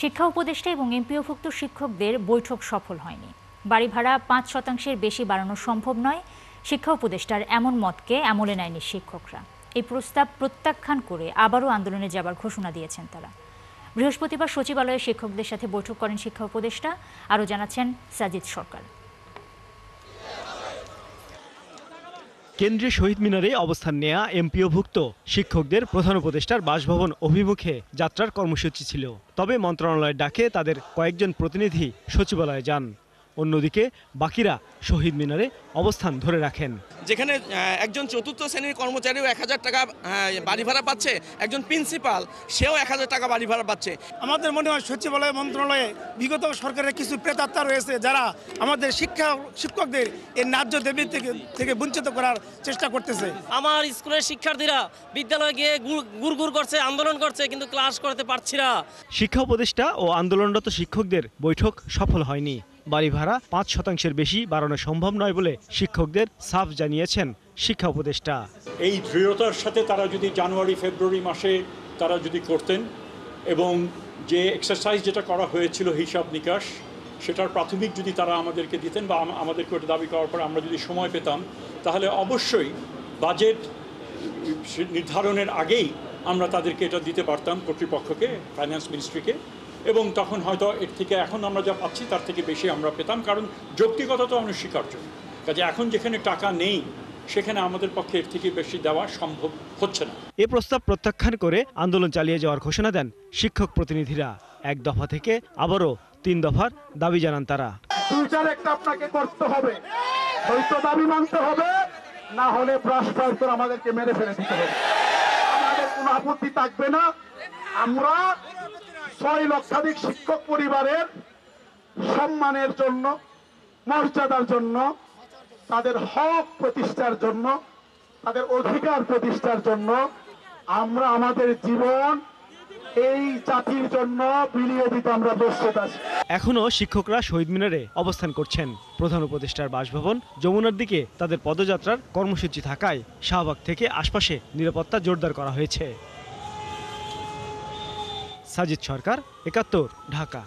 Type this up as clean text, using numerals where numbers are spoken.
শিক্ষা উপদেষ্টা এবং এমপিওভুক্ত শিক্ষকদের বৈঠক সফল হয়নি। বাড়ি ভাড়া ৫% বেশি বাড়ানো সম্ভব নয়, শিক্ষা উপদেষ্টার এমন মতকে আমলে নেয়নি শিক্ষকরা। এই প্রস্তাব প্রত্যাখ্যান করে আবারও আন্দোলনে যাবার ঘোষণা দিয়েছেন তারা। বৃহস্পতিবার সচিবালয়ে শিক্ষকদের সাথে বৈঠক করেন শিক্ষা উপদেষ্টা, আরও জানাচ্ছেন সাজিদ সরকার। কেন্দ্রীয় শহীদ মিনারে অবস্থান নেয়া এমপিওভুক্ত শিক্ষকদের প্রধান উপদেষ্টার বাসভবন অভিমুখে যাত্রার কর্মসূচি ছিল। তবে মন্ত্রণালয়ের ডাকে তাদের কয়েকজন প্রতিনিধি সচিবালয়ে যান। অন্যদিকে বাকিরা শহীদ মিনারে অবস্থান ধরে রাখেন। যেখানে একজন চতুর্থ শ্রেণীর কর্মচারীও ১,০০০ টাকা বাড়ি ভাড়া পাচ্ছে, একজন প্রিন্সিপাল সেও ১,০০০ টাকা বাড়ি ভাড়া পাচ্ছে। আমাদের মনে হয় সচিবালয় মন্ত্রণালয়ে বিগত সরকারের কিছু প্রেতাত্মা রয়েছে, যারা আমাদের শিক্ষকদের এই ন্যায্য দাবি থেকে বঞ্চিত করার চেষ্টা করতেছে। আমার স্কুলের শিক্ষার্থীরা বিদ্যালয়ে গিয়ে গুড় করছে, আন্দোলন করছে, কিন্তু ক্লাস করতে পারছি না। শিক্ষা উপদেষ্টা ও আন্দোলনরত শিক্ষকদের বৈঠক সফল হয়নি। বাড়ি ভাড়া ৫% বেশি বাড়ানো সম্ভব নয় বলে শিক্ষকদের সাফ জানিয়েছেন শিক্ষা উপদেষ্টা। এই দৃঢ়তার সাথে তারা যদি জানুয়ারি ফেব্রুয়ারি মাসে তারা যদি করতেন এবং যে এক্সারসাইজ যেটা করা হয়েছিল হিসাব নিকাশ, সেটার প্রাথমিক যদি তারা আমাদেরকে দিতেন বা আমাদেরকে ওটা দাবি করার পর আমরা যদি সময় পেতাম, তাহলে অবশ্যই বাজেট নির্ধারণের আগেই আমরা তাদেরকে এটা দিতে পারতাম, কর্তৃপক্ষকে, ফাইন্যান্স মিনিস্ট্রিকে, এবং তখন হয়তো এর থেকে এখন আমরা যা পাচ্ছি তার থেকে বেশি আমরা পেতাম, কারণ যৌক্তিকতা তো অনস্বীকার্য। কাজে এখন যেখানে টাকা নেই সেখানে আমাদের পক্ষে এর থেকে বেশি দেওয়া সম্ভব হচ্ছে না। এ প্রস্তাব প্রত্যাখ্যান করে আন্দোলন চালিয়ে যাওয়ার ঘোষণা দেন শিক্ষক প্রতিনিধিরা। ১ দফা থেকে আবারও ৩ দফার দাবি জানান তারা। একটা আপনাকে করতে হবে, হয়তো দাবি মানতে হবে, না হলে ব্রাশ করে আমাদেরকে মেরে ফেলে দিতে হবে। আমাদের কোনো আপত্তি থাকবে না। আমরা ৬ লক্ষাধিক শিক্ষক পরিবারের সম্মানের জন্য, মর্যাদার জন্য, তাদের হক প্রতিষ্ঠার জন্য, তাদের অধিকার প্রতিষ্ঠার জন্য আমরা আমাদের জীবন এই জাতির জন্য বিলিয়ে দিতে আমরা প্রস্তুত আছি। এখনো শিক্ষকরা শহীদ মিনারে অবস্থান করছেন। প্রধান উপদেষ্টার বাসভবন যমুনার দিকে তাদের পদযাত্রার কর্মসূচি থাকায় শাহবাগ থেকে আশপাশে নিরাপত্তা জোরদার করা হয়েছে। সাজিদ সরকার, ৭১, ঢাকা।